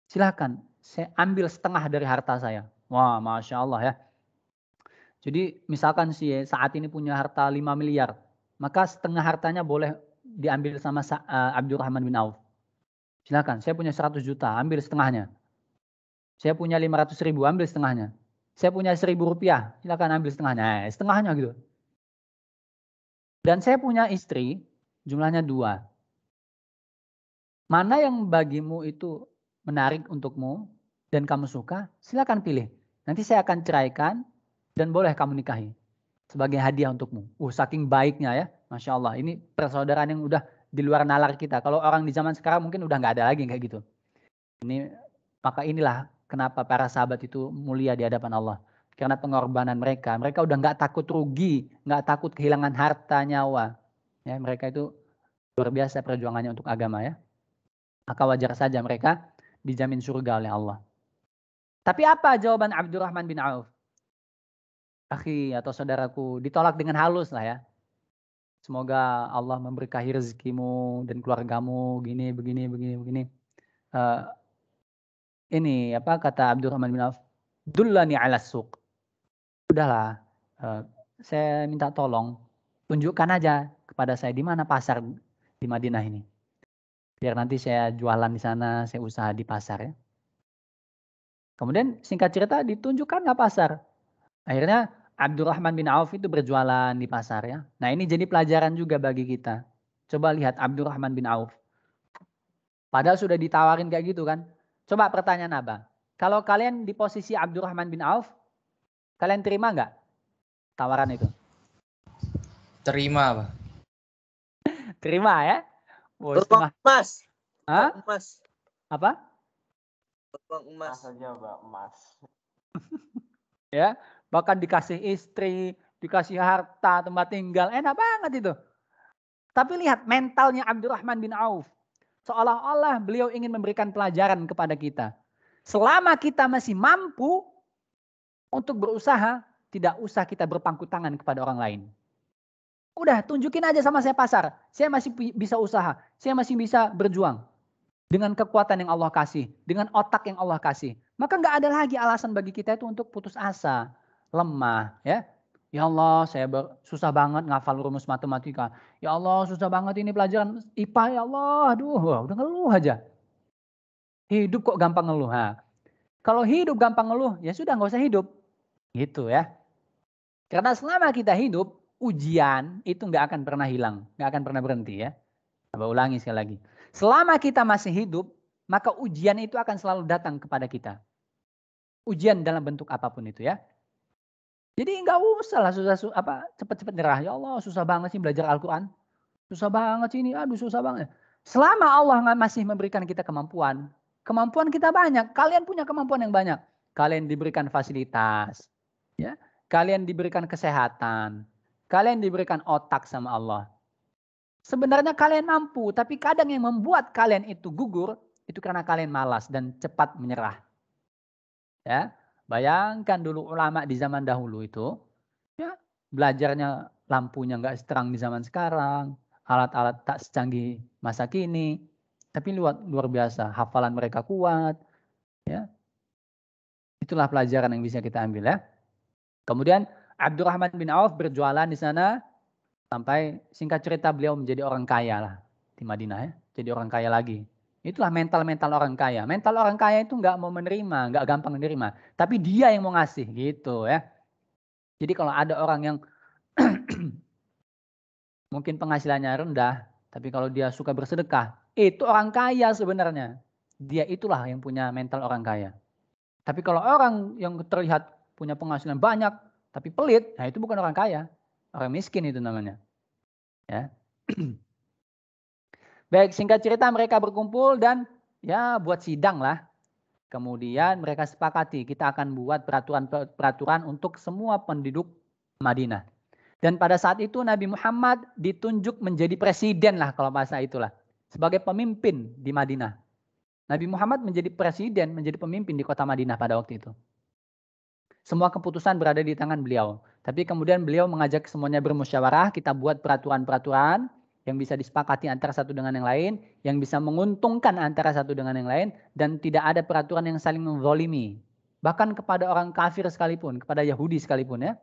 silakan, saya ambil setengah dari harta saya. Wah, Masya Allah ya. Jadi misalkan si saat ini punya harta 5 miliar, maka setengah hartanya boleh diambil sama Abdurrahman bin Auf. Silakan, saya punya 100 juta, ambil setengahnya. Saya punya 500 ribu, ambil setengahnya. Saya punya 1.000 rupiah, silakan ambil setengahnya. Setengahnya gitu. Dan saya punya istri, jumlahnya 2. Mana yang bagimu itu menarik untukmu dan kamu suka, silakan pilih. Nanti saya akan ceraikan dan boleh kamu nikahi sebagai hadiah untukmu. Saking baiknya ya, Masya Allah. Ini persaudaraan yang udah di luar nalar kita. Kalau orang di zaman sekarang mungkin udah nggak ada lagi kayak gitu. Maka inilah kenapa para sahabat itu mulia di hadapan Allah. Karena pengorbanan mereka udah nggak takut rugi, nggak takut kehilangan harta nyawa. Ya, mereka itu luar biasa perjuangannya untuk agama ya. Maka wajar saja mereka dijamin surga oleh Allah. Tapi apa jawaban Abdurrahman bin Auf? Akhi atau saudaraku, ditolak dengan halus lah ya. Semoga Allah memberkahi rezekimu dan keluargamu, begini. Ini apa kata Abdurrahman bin Auf? Dullani ala suq. Udahlah, saya minta tolong, tunjukkan aja kepada saya di mana pasar di Madinah ini. Biar nanti saya jualan di sana, saya usaha di pasar ya. Kemudian singkat cerita ditunjukkanlah pasar. Akhirnya Abdurrahman bin Auf itu berjualan di pasar ya. Nah ini jadi pelajaran juga bagi kita. Coba lihat Abdurrahman bin Auf. Padahal sudah ditawarin kayak gitu kan. Coba pertanyaan Abang. Kalau kalian di posisi Abdurrahman bin Auf, kalian terima nggak tawaran itu?
Terima, Pak.
Terima ya?
Peluang emas.
Hah?
Emas.
Apa?
Peluang emas.
saja, Mbak, emas.
Ya, bahkan dikasih istri, dikasih harta, tempat tinggal, enak banget itu. Tapi lihat mentalnya Abdurrahman bin Auf. Seolah-olah beliau ingin memberikan pelajaran kepada kita. Selama kita masih mampu untuk berusaha, tidak usah kita berpangku tangan kepada orang lain. Udah, tunjukin aja sama saya pasar. Saya masih bisa usaha. Saya masih bisa berjuang. Dengan kekuatan yang Allah kasih. Dengan otak yang Allah kasih. Maka nggak ada lagi alasan bagi kita itu untuk putus asa. Lemah. Ya Allah, saya susah banget ngafal rumus matematika. Ya Allah, susah banget ini pelajaran IPA. Ya Allah, aduh, udah ngeluh aja. Hidup kok gampang ngeluh. Kalau hidup gampang ngeluh, ya sudah nggak usah hidup. Gitu ya. Karena selama kita hidup, ujian itu nggak akan pernah hilang, nggak akan pernah berhenti ya. Coba ulangi sekali lagi. Selama kita masih hidup, maka ujian itu akan selalu datang kepada kita. Ujian dalam bentuk apapun itu ya. Jadi nggak usah lah cepat-cepat nyerah. Ya Allah, susah banget sih belajar Al-Quran. Susah banget sih ini, aduh susah banget. Selama Allah masih memberikan kita kemampuan kita banyak. Kalian punya kemampuan yang banyak. Kalian diberikan fasilitas, ya. Kalian diberikan kesehatan. Kalian diberikan otak sama Allah. Sebenarnya kalian mampu, tapi kadang yang membuat kalian itu gugur, itu karena kalian malas dan cepat menyerah. Ya, bayangkan dulu ulama di zaman dahulu itu, ya belajarnya lampunya nggak seterang di zaman sekarang, alat-alat tak secanggih masa kini, tapi luar biasa, hafalan mereka kuat. Ya, itulah pelajaran yang bisa kita ambil ya. Kemudian Abdurrahman bin Auf berjualan di sana sampai singkat cerita beliau menjadi orang kaya lah di Madinah ya. Jadi orang kaya lagi. Itulah mental orang kaya. Mental orang kaya itu nggak mau menerima, nggak gampang menerima. Tapi dia yang mau ngasih gitu ya. Jadi kalau ada orang yang mungkin penghasilannya rendah, tapi kalau dia suka bersedekah, itu orang kaya sebenarnya. Dia itulah yang punya mental orang kaya. Tapi kalau orang yang terlihat punya penghasilan banyak, tapi pelit, nah itu bukan orang kaya. Orang miskin itu namanya. Ya. Baik, singkat cerita mereka berkumpul dan ya buat sidang lah. Kemudian mereka sepakati kita akan buat peraturan untuk semua penduduk Madinah. Dan pada saat itu Nabi Muhammad ditunjuk menjadi presiden lah kalau bahasa itulah. Sebagai pemimpin di Madinah. Nabi Muhammad menjadi presiden, menjadi pemimpin di kota Madinah pada waktu itu. Semua keputusan berada di tangan beliau. Tapi kemudian beliau mengajak semuanya bermusyawarah, kita buat peraturan-peraturan yang bisa disepakati antara satu dengan yang lain, yang bisa menguntungkan antara satu dengan yang lain, dan tidak ada peraturan yang saling menzalimi. Bahkan kepada orang kafir sekalipun, kepada Yahudi sekalipun ya.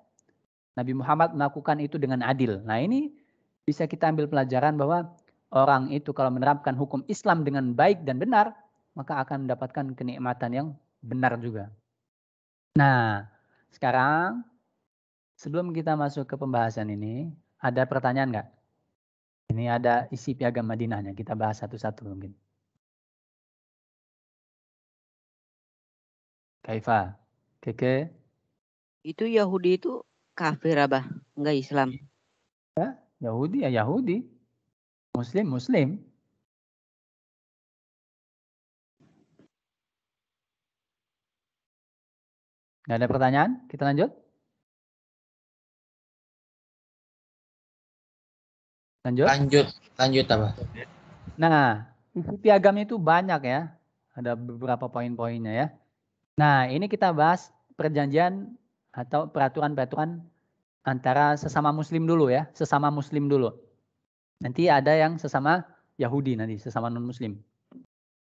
Nabi Muhammad melakukan itu dengan adil. Nah ini bisa kita ambil pelajaran bahwa orang itu kalau menerapkan hukum Islam dengan baik dan benar, maka akan mendapatkan kenikmatan yang benar juga. Nah, sekarang sebelum kita masuk ke pembahasan ini, ada pertanyaan nggak? Ini ada isi piagam Madinahnya, kita bahas satu-satu mungkin. Kaifa? Keke?
Itu Yahudi itu kafir Abah, enggak Islam.
Ya, Yahudi ya Yahudi. Muslim, Muslim. Nggak ada pertanyaan? Kita lanjut.
Lanjut Abah.
Nah, isi piagam itu banyak ya. Ada beberapa poin-poinnya ya. Nah, ini kita bahas perjanjian atau peraturan-peraturan antara sesama muslim dulu ya. Sesama muslim dulu. Nanti ada yang sesama Yahudi nanti, sesama non-muslim.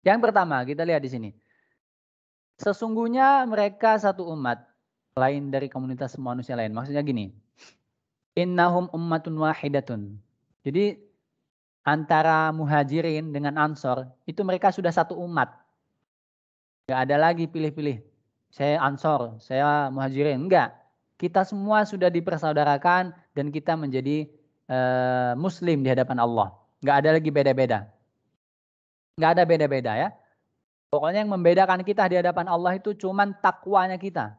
Yang pertama, kita lihat di sini. Sesungguhnya mereka satu umat, lain dari komunitas manusia lain. Maksudnya gini. Innahum ummatun wahidatun. Jadi antara muhajirin dengan ansor, itu mereka sudah satu umat. Nggak ada lagi pilih-pilih. Saya ansor, saya muhajirin. Enggak. Kita semua sudah dipersaudarakan dan kita menjadi muslim di hadapan Allah. Nggak ada lagi beda-beda. Nggak ada beda-beda ya. Pokoknya yang membedakan kita di hadapan Allah itu cuman takwanya kita.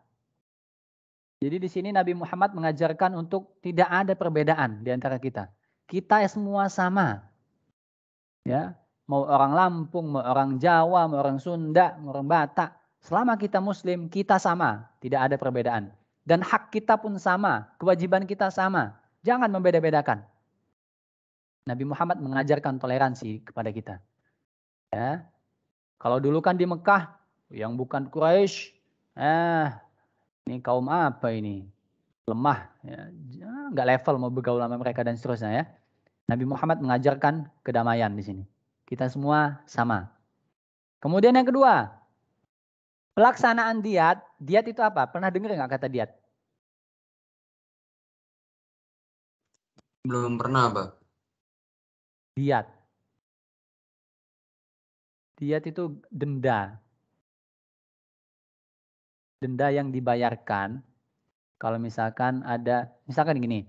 Jadi di sini Nabi Muhammad mengajarkan untuk tidak ada perbedaan di antara kita. Kita semua sama. Ya, mau orang Lampung, mau orang Jawa, mau orang Sunda, mau orang Batak, selama kita muslim, kita sama, tidak ada perbedaan. Dan hak kita pun sama, kewajiban kita sama. Jangan membeda-bedakan. Nabi Muhammad mengajarkan toleransi kepada kita. Ya. Kalau dulu kan di Mekah, yang bukan Quraisy, ini kaum apa ini? Lemah, ya. Nggak level mau bergaul sama mereka dan seterusnya ya. Nabi Muhammad mengajarkan kedamaian di sini. Kita semua sama. Kemudian yang kedua, pelaksanaan diat. Diat itu apa? Pernah dengar nggak kata diat?
Belum pernah, Bang.
Diat. Diat itu denda. Denda yang dibayarkan. Kalau misalkan ada, misalkan gini.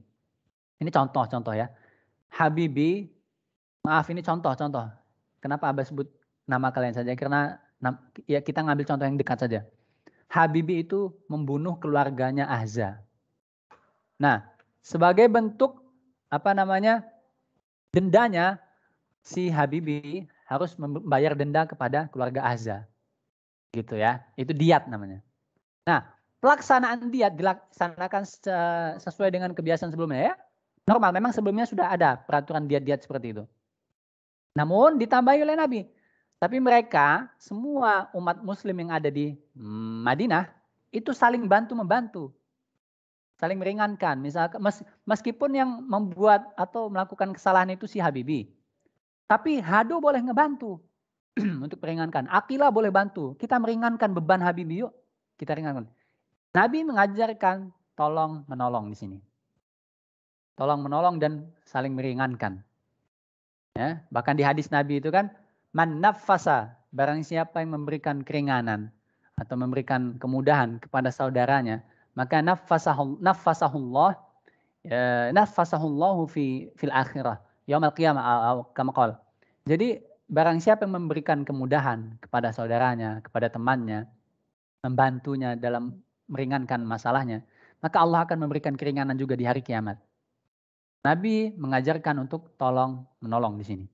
Ini contoh ya. Habibi, maaf ini contoh. Kenapa Abah sebut nama kalian saja? Karena ya kita ngambil contoh yang dekat saja. Habibi itu membunuh keluarganya Ahza. Nah, sebagai bentuk dendanya, si Habibi harus membayar denda kepada keluarga Ahza. Gitu ya. Itu diat namanya. Nah, pelaksanaan diat dilaksanakan sesuai dengan kebiasaan sebelumnya ya. Normal, memang sebelumnya sudah ada peraturan diat-diat seperti itu. Namun ditambahi oleh Nabi. Tapi mereka, semua umat muslim yang ada di Madinah, itu saling bantu-membantu. Saling meringankan. Misalkan, meskipun yang membuat atau melakukan kesalahan itu si Habibi. Tapi Hado boleh ngebantu untuk meringankan. Aqilah boleh bantu. Kita meringankan beban Habibi yuk. Kita ringankan. Nabi mengajarkan tolong menolong di sini. Tolong menolong dan saling meringankan. Ya, bahkan di hadis Nabi itu kan, man nafasa, barang siapa yang memberikan keringanan atau memberikan kemudahan kepada saudaranya, maka nafasahullahu fil akhirah yaumil qiyamah kama qala. Jadi barang siapa yang memberikan kemudahan kepada saudaranya, kepada temannya, membantunya dalam meringankan masalahnya, maka Allah akan memberikan keringanan juga di hari kiamat. Nabi mengajarkan untuk tolong menolong di sini.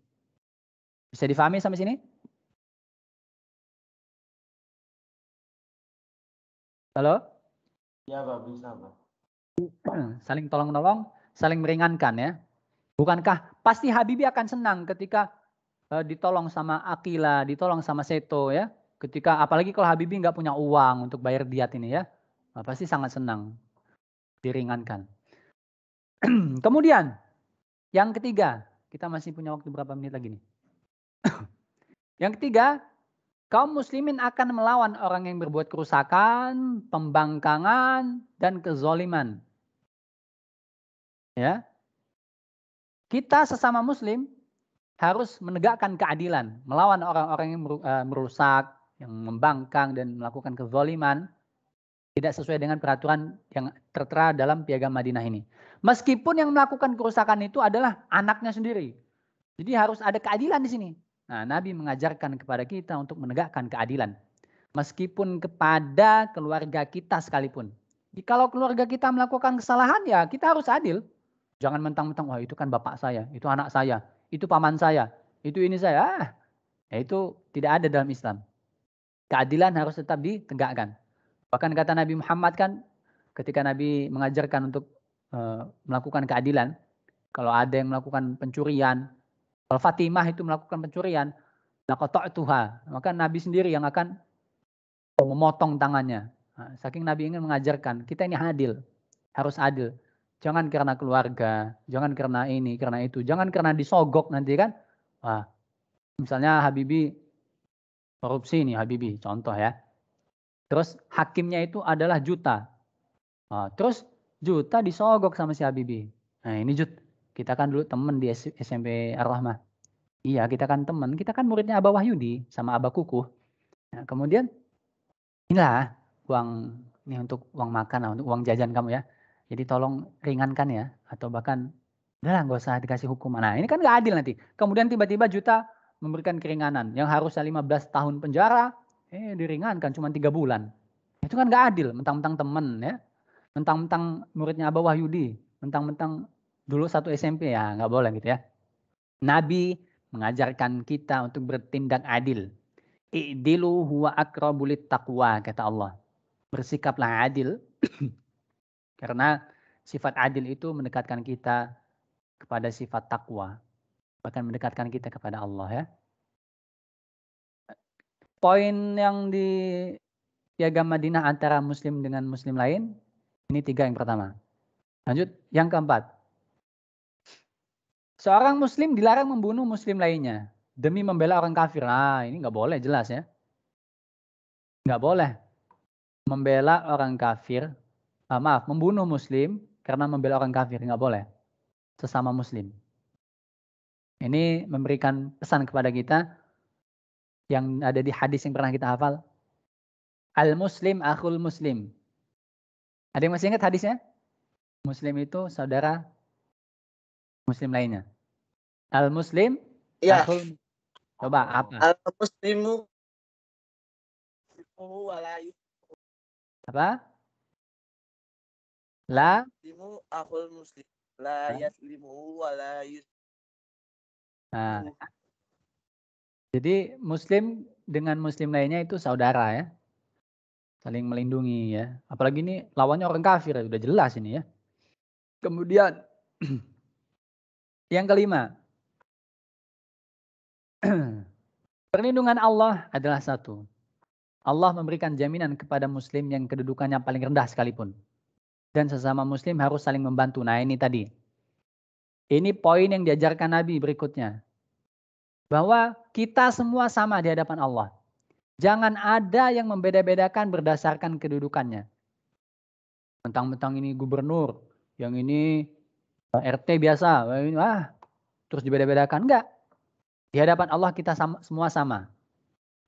Bisa difahami sampai sini? Halo?
Ya, Pak, bisa, Pak.
Saling tolong-menolong, saling meringankan ya. Bukankah pasti Habibie akan senang ketika ditolong sama Akila, ditolong sama Seto ya. Ketika apalagi kalau Habibie nggak punya uang untuk bayar diat ini ya. Pasti sangat senang diringankan. Kemudian yang ketiga, kita masih punya waktu berapa menit lagi nih. Yang ketiga, kaum muslimin akan melawan orang yang berbuat kerusakan, pembangkangan, dan kezoliman. Ya. Kita sesama muslim harus menegakkan keadilan, melawan orang-orang yang merusak, yang membangkang dan melakukan kezoliman, tidak sesuai dengan peraturan yang tertera dalam Piagam Madinah ini. Meskipun yang melakukan kerusakan itu adalah anaknya sendiri. Jadi harus ada keadilan di sini. Nah, Nabi mengajarkan kepada kita untuk menegakkan keadilan. Meskipun kepada keluarga kita sekalipun. Jadi kalau keluarga kita melakukan kesalahan, ya kita harus adil. Jangan mentang-mentang, wah itu kan bapak saya, itu anak saya, itu paman saya, itu ini saya. Itu tidak ada dalam Islam. Keadilan harus tetap ditegakkan. Bahkan kata Nabi Muhammad kan, ketika Nabi mengajarkan untuk melakukan keadilan, kalau ada yang melakukan pencurian, kalau Fatimah itu melakukan pencurian, laqata'tuha, maka Nabi sendiri yang akan memotong tangannya. Nah, saking Nabi ingin mengajarkan, kita ini adil, harus adil. Jangan karena keluarga, jangan karena ini, karena itu, jangan karena disogok nanti kan. Wah, misalnya Habibie korupsi nih Habibie, contoh ya. Terus hakimnya itu adalah Juta. Nah, terus Juta disogok sama si Habibie. Nah ini Jut, kita kan dulu temen di SMP Ar-Rahmah. Iya kita kan temen, kita kan muridnya Abah Wahyudi sama Abah Kukuh. Nah, kemudian inilah uang, ini untuk uang makan, untuk uang jajan kamu ya. Jadi tolong ringankan ya, atau bahkan udahlah nggak usah dikasih hukuman. Nah ini kan nggak adil nanti. Kemudian tiba-tiba Juta memberikan keringanan yang harusnya 15 tahun penjara, diringankan cuma 3 bulan. Itu kan nggak adil, mentang-mentang temen ya. Mentang-mentang muridnya Abah Wahyudi, mentang-mentang dulu satu SMP ya, nggak boleh gitu ya. Nabi mengajarkan kita untuk bertindak adil. I'dilu huwa aqrabu littaqwa, kata Allah. Bersikaplah adil karena sifat adil itu mendekatkan kita kepada sifat takwa, bahkan mendekatkan kita kepada Allah ya. Poin yang di Piagam Madinah antara muslim dengan muslim lain, ini 3 yang pertama. Lanjut, yang keempat. Seorang muslim dilarang membunuh muslim lainnya demi membela orang kafir. Nah, ini nggak boleh, jelas ya. Nggak boleh membela orang kafir. Membunuh muslim karena membela orang kafir. Nggak boleh. Sesama muslim. Ini memberikan pesan kepada kita yang ada di hadis yang pernah kita hafal. Al-muslim akhul muslim. Ada yang masih ingat hadisnya? Muslim itu saudara muslim lainnya. Al-muslim akhul. Coba apa?
Al-muslimu wala
Apa? La
yuslimu akhul muslim. La yaslimu wala
Nah, jadi muslim dengan muslim lainnya itu saudara ya. Saling melindungi ya. Apalagi ini lawannya orang kafir, udah jelas ini ya. Kemudian yang kelima. Perlindungan Allah adalah satu. Allah memberikan jaminan kepada muslim yang kedudukannya paling rendah sekalipun. Dan sesama muslim harus saling membantu. Nah ini tadi. Ini poin yang diajarkan Nabi berikutnya. Bahwa kita semua sama di hadapan Allah. Jangan ada yang membeda-bedakan berdasarkan kedudukannya. Mentang-mentang ini gubernur, yang ini RT biasa, terus dibeda-bedakan. Enggak. Di hadapan Allah kita semua sama.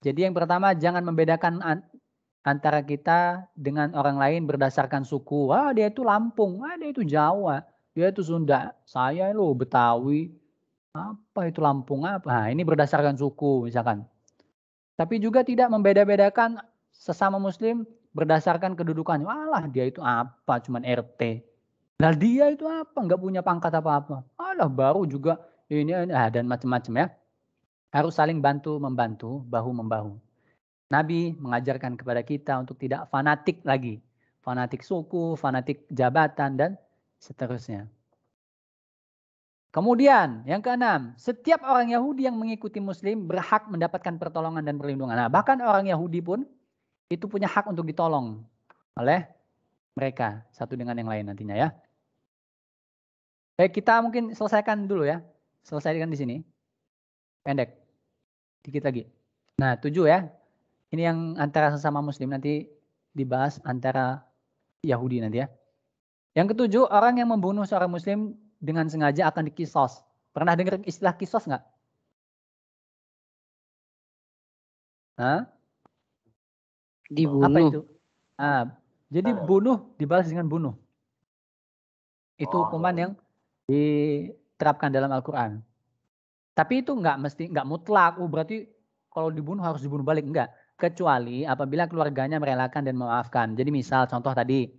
Jadi yang pertama jangan membedakan antara kita dengan orang lain berdasarkan suku. Wah dia itu Lampung, dia itu Jawa, dia itu Sunda, saya loh Betawi. Apa itu Lampung apa? Nah, ini berdasarkan suku misalkan. Tapi juga tidak membeda-bedakan sesama muslim berdasarkan kedudukannya. Alah dia itu apa? Cuman RT. Nah dia itu apa? Nggak punya pangkat apa-apa. Alah baru juga ini dan macam-macam ya. Harus saling bantu-membantu, bahu-membahu. Nabi mengajarkan kepada kita untuk tidak fanatik lagi. Fanatik suku, fanatik jabatan, dan seterusnya. Kemudian yang keenam, setiap orang Yahudi yang mengikuti Muslim berhak mendapatkan pertolongan dan perlindungan. Nah, bahkan orang Yahudi pun itu punya hak untuk ditolong oleh mereka satu dengan yang lain nantinya ya. Baik, kita mungkin selesaikan dulu ya. Selesaikan di sini. Pendek. Dikit lagi. Nah, 7 ya. Ini yang antara sesama Muslim, nanti dibahas antara Yahudi nanti ya. Yang ketujuh, orang yang membunuh seorang Muslim dengan sengaja akan dikisos. Pernah dengar istilah kisos nggak? Hah?
Dibunuh.
Apa itu? Jadi bunuh dibalas dengan bunuh. Itu hukuman yang diterapkan dalam Al-Quran. Tapi itu nggak mutlak. Berarti kalau dibunuh harus dibunuh balik. Enggak. Kecuali apabila keluarganya merelakan dan memaafkan. Jadi misal contoh tadi,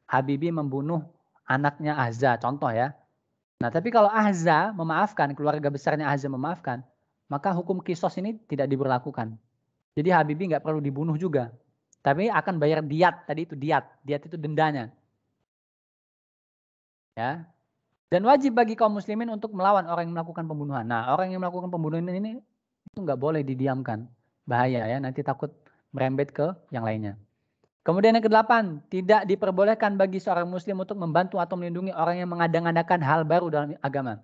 Habibie membunuh anaknya Ahza, contoh ya. Nah, tapi kalau Ahza memaafkan, keluarga besarnya Ahza memaafkan, maka hukum kisos ini tidak diberlakukan. Jadi Habibie nggak perlu dibunuh juga. Tapi akan bayar diat, tadi itu diat. Diat itu dendanya. Ya. Dan wajib bagi kaum muslimin untuk melawan orang yang melakukan pembunuhan. Nah, orang yang melakukan pembunuhan ini itu nggak boleh didiamkan. Bahaya ya, nanti takut merembet ke yang lainnya. Kemudian yang ke-8, tidak diperbolehkan bagi seorang muslim untuk membantu atau melindungi orang yang mengadang-adakan hal baru dalam agama.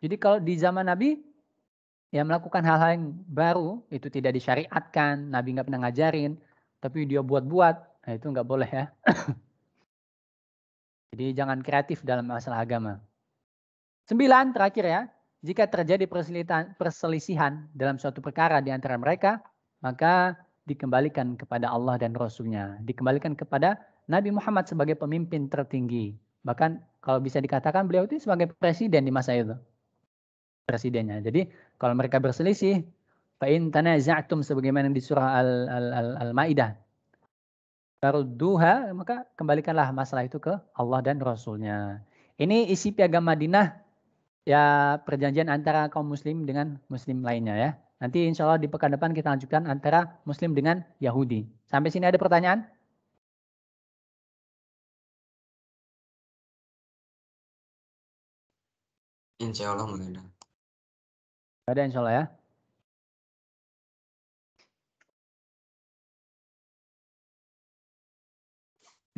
Jadi kalau di zaman Nabi, yang melakukan hal-hal yang baru, itu tidak disyariatkan, Nabi nggak pernah ngajarin, tapi dia buat-buat, nah itu nggak boleh ya. Jadi jangan kreatif dalam masalah agama. 9, terakhir ya, jika terjadi perselisihan dalam suatu perkara di antara mereka, maka dikembalikan kepada Allah dan Rasul-Nya. Dikembalikan kepada Nabi Muhammad sebagai pemimpin tertinggi. Bahkan kalau bisa dikatakan beliau itu sebagai presiden di masa itu. Presidennya. Jadi kalau mereka berselisih, fa'in tanaza'tum sebagaimana di surah Al-Maidah. Farudduha, maka kembalikanlah masalah itu ke Allah dan Rasul-Nya. Ini isi piagam Madinah, ya perjanjian antara kaum muslim dengan muslim lainnya ya. Nanti insya Allah di pekan depan kita lanjutkan antara muslim dengan Yahudi. Sampai sini ada pertanyaan?
Insya Allah nggak ada.
Ada insya Allah ya.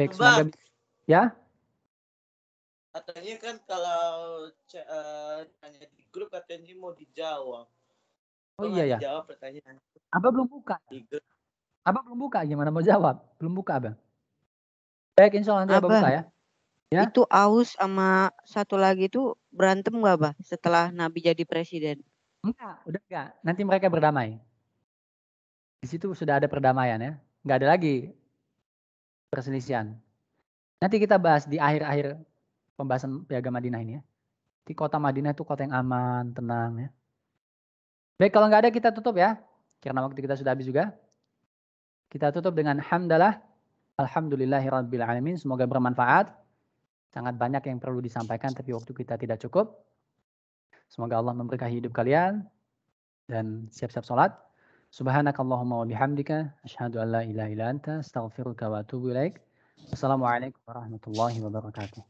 Baik, semoga ya.
Katanya kan kalau tanya di grup katanya mau dijawab.
Oh iya ya.
Dijawab pertanyaan.
Abah belum buka. Abah belum buka, gimana mau jawab? Belum buka Abah. Baik, insya Allah nanti Abah buka ya. Ya?
Itu Aus sama satu lagi itu berantem nggak, Bah, setelah Nabi jadi presiden?
Enggak, udah enggak. Nanti mereka berdamai. Di situ sudah ada perdamaian ya. Enggak ada lagi perselisihan. Nanti kita bahas di akhir-akhir pembahasan piagam Madinah ini ya. Di kota Madinah itu kota yang aman, tenang ya. Baik, kalau nggak ada kita tutup ya. Karena waktu kita sudah habis juga. Kita tutup dengan hamdalah. Alhamdulillahirabbil alamin. Semoga bermanfaat. Sangat banyak yang perlu disampaikan tapi waktu kita tidak cukup. Semoga Allah memberkahi hidup kalian dan siap-siap sholat. Subhanakallahumma wa bihamdika asyhadu an la ilaha illa anta astaghfiruka wa atubu ilaik. Assalamualaikum warahmatullahi wabarakatuh.